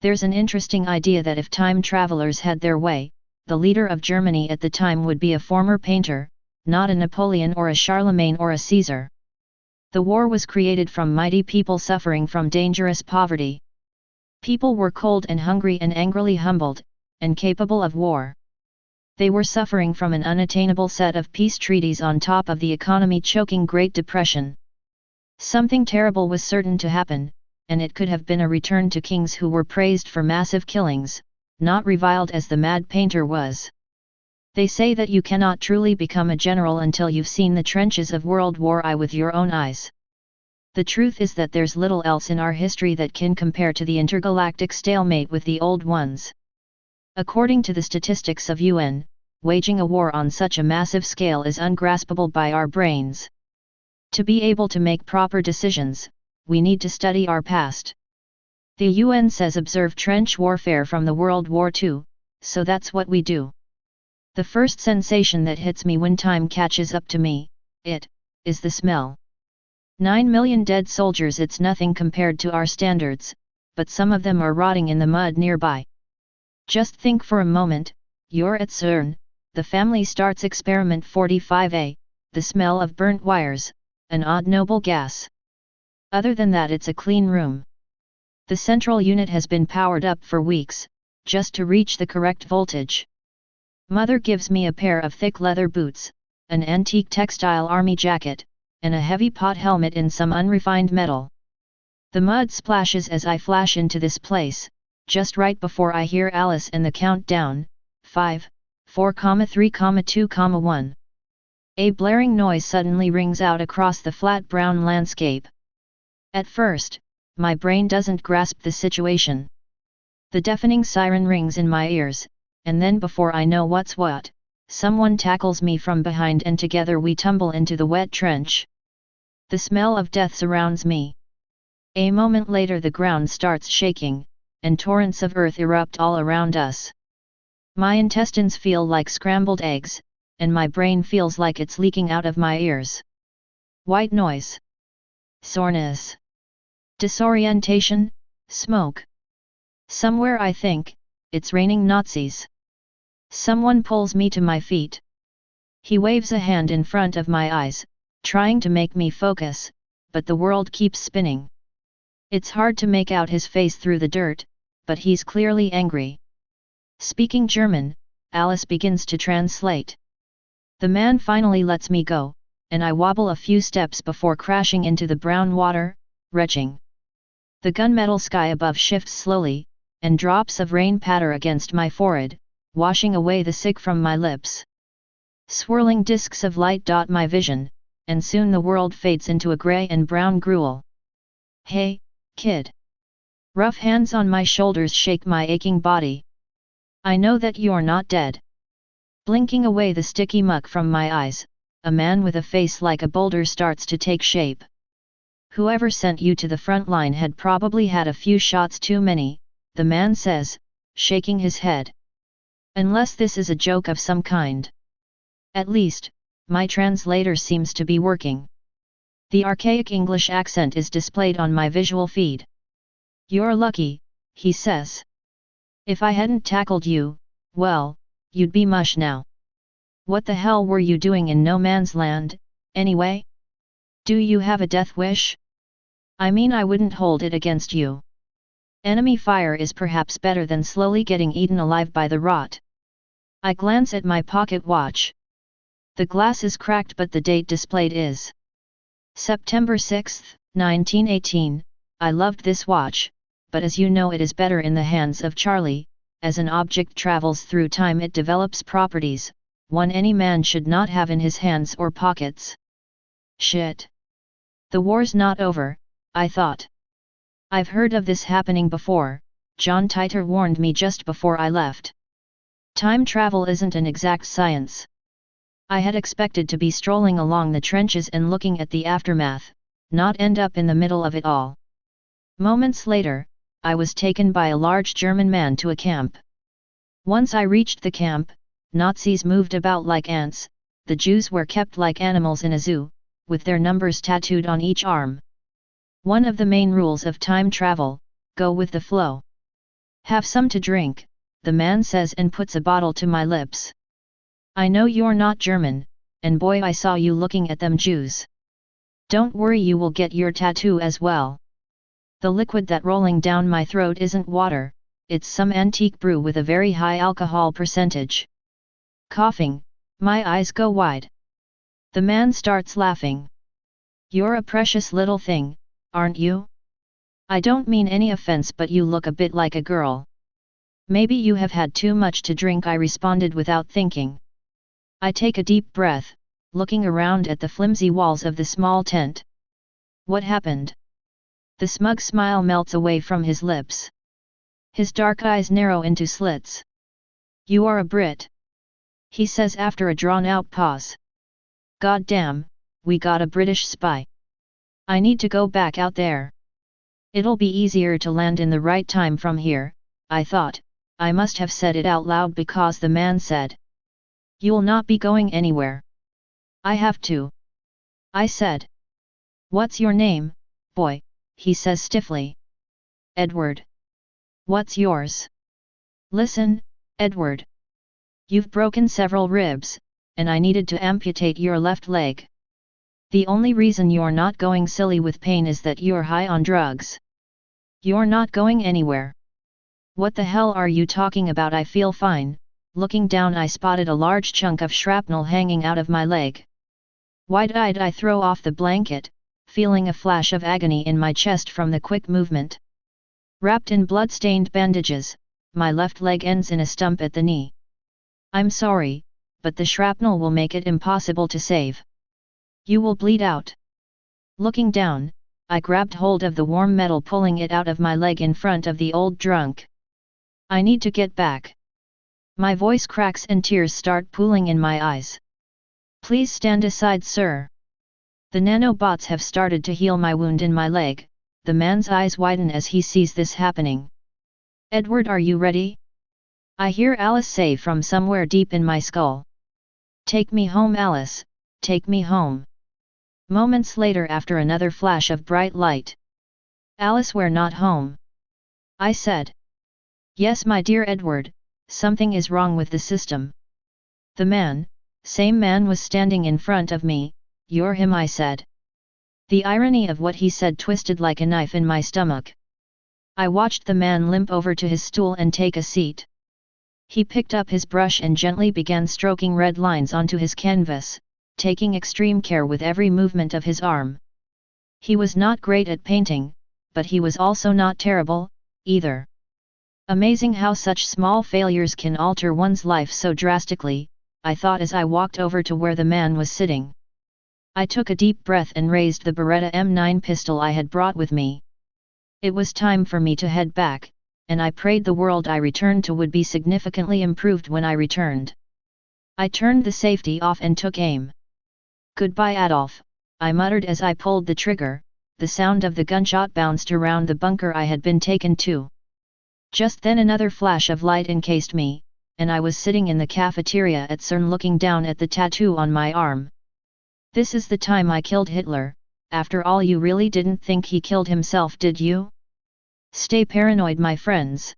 There's an interesting idea that if time travelers had their way, the leader of Germany at the time would be a former painter, not a Napoleon or a Charlemagne or a Caesar. The war was created from mighty people suffering from dangerous poverty. People were cold and hungry and angrily humbled, and capable of war. They were suffering from an unattainable set of peace treaties on top of the economy-choking Great Depression. Something terrible was certain to happen, and it could have been a return to kings who were praised for massive killings, not reviled as the mad painter was. They say that you cannot truly become a general until you've seen the trenches of World War I with your own eyes. The truth is that there's little else in our history that can compare to the intergalactic stalemate with the old ones. According to the statistics of UN, waging a war on such a massive scale is ungraspable by our brains. To be able to make proper decisions, we need to study our past. The UN says observe trench warfare from the World War II, so that's what we do. The first sensation that hits me when time catches up to me, is the smell. 9 million dead soldiers, it's nothing compared to our standards, but some of them are rotting in the mud nearby. Just think for a moment, you're at CERN, the family starts experiment 45A, the smell of burnt wires, an odd noble gas. Other than that, it's a clean room. The central unit has been powered up for weeks, just to reach the correct voltage. Mother gives me a pair of thick leather boots, an antique textile army jacket, and a heavy pot helmet in some unrefined metal. The mud splashes as I flash into this place, just right before I hear Alice and the countdown, 5, 4, 3, 2, 1. A blaring noise suddenly rings out across the flat brown landscape. At first, my brain doesn't grasp the situation. The deafening siren rings in my ears, and then before I know what's what, someone tackles me from behind and together we tumble into the wet trench. The smell of death surrounds me. A moment later the ground starts shaking, and torrents of earth erupt all around us. My intestines feel like scrambled eggs, and my brain feels like it's leaking out of my ears. White noise. Soreness. Disorientation, smoke. Somewhere I think, it's raining Nazis. Someone pulls me to my feet. He waves a hand in front of my eyes, trying to make me focus, but the world keeps spinning. It's hard to make out his face through the dirt, but he's clearly angry. Speaking German, Alice begins to translate. The man finally lets me go, and I wobble a few steps before crashing into the brown water, retching. The gunmetal sky above shifts slowly, and drops of rain patter against my forehead, washing away the sick from my lips. Swirling discs of light dot my vision, and soon the world fades into a gray and brown gruel. Hey, kid! Rough hands on my shoulders shake my aching body. I know that you're not dead. Blinking away the sticky muck from my eyes, a man with a face like a boulder starts to take shape. Whoever sent you to the front line had probably had a few shots too many, the man says, shaking his head. Unless this is a joke of some kind. At least, my translator seems to be working. The archaic English accent is displayed on my visual feed. You're lucky, he says. If I hadn't tackled you, well, you'd be mush now. What the hell were you doing in no man's land, anyway? Do you have a death wish? I mean, I wouldn't hold it against you. Enemy fire is perhaps better than slowly getting eaten alive by the rot. I glance at my pocket watch. The glass is cracked but the date displayed is September 6, 1918. I loved this watch, but as you know it is better in the hands of Charlie. As an object travels through time it develops properties, one any man should not have in his hands or pockets. Shit. The war's not over, I thought. I've heard of this happening before, John Titor warned me just before I left. Time travel isn't an exact science. I had expected to be strolling along the trenches and looking at the aftermath, not end up in the middle of it all. Moments later, I was taken by a large German man to a camp. Once I reached the camp, Nazis moved about like ants, the Jews were kept like animals in a zoo, with their numbers tattooed on each arm. One of the main rules of time travel: go with the flow. Have some to drink, the man says and puts a bottle to my lips. I know you're not German, and boy, I saw you looking at them Jews. Don't worry, you will get your tattoo as well. The liquid that rolling down my throat isn't water, it's some antique brew with a very high alcohol percentage. Coughing, my eyes go wide. The man starts laughing. You're a precious little thing, aren't you? I don't mean any offense, but you look a bit like a girl. Maybe you have had too much to drink, I responded without thinking. I take a deep breath, looking around at the flimsy walls of the small tent. What happened? The smug smile melts away from his lips. His dark eyes narrow into slits. You are a Brit, he says after a drawn-out pause. God damn, we got a British spy. I need to go back out there. It'll be easier to land in the right time from here, I thought. I must have said it out loud because the man said, "You'll not be going anywhere." I have to, I said. What's your name, boy? He says stiffly. Edward. What's yours? Listen, Edward. You've broken several ribs, and I needed to amputate your left leg. The only reason you're not going silly with pain is that you're high on drugs. You're not going anywhere. What the hell are you talking about? I feel fine. Looking down, I spotted a large chunk of shrapnel hanging out of my leg. Wide-eyed, I throw off the blanket, feeling a flash of agony in my chest from the quick movement. Wrapped in blood-stained bandages, my left leg ends in a stump at the knee. I'm sorry, but the shrapnel will make it impossible to save. You will bleed out. Looking down, I grabbed hold of the warm metal, pulling it out of my leg in front of the old drunk. I need to get back. My voice cracks and tears start pooling in my eyes. Please stand aside, sir. The nanobots have started to heal my wound in my leg. The man's eyes widen as he sees this happening. Edward, are you ready? I hear Alice say from somewhere deep in my skull. Take me home, Alice, take me home. Moments later, after another flash of bright light. Alice, we're not home, I said. Yes, my dear Edward, something is wrong with the system. The same man was standing in front of me. You're him, I said. The irony of what he said twisted like a knife in my stomach. I watched the man limp over to his stool and take a seat. He picked up his brush and gently began stroking red lines onto his canvas, taking extreme care with every movement of his arm. He was not great at painting, but he was also not terrible, either. Amazing how such small failures can alter one's life so drastically, I thought as I walked over to where the man was sitting. I took a deep breath and raised the Beretta M9 pistol I had brought with me. It was time for me to head back, and I prayed the world I returned to would be significantly improved when I returned. I turned the safety off and took aim. Goodbye, Adolf, I muttered as I pulled the trigger. The sound of the gunshot bounced around the bunker I had been taken to. Just then another flash of light encased me, and I was sitting in the cafeteria at CERN looking down at the tattoo on my arm. This is the time I killed Hitler. After all, you really didn't think he killed himself, did you? Stay paranoid, my friends.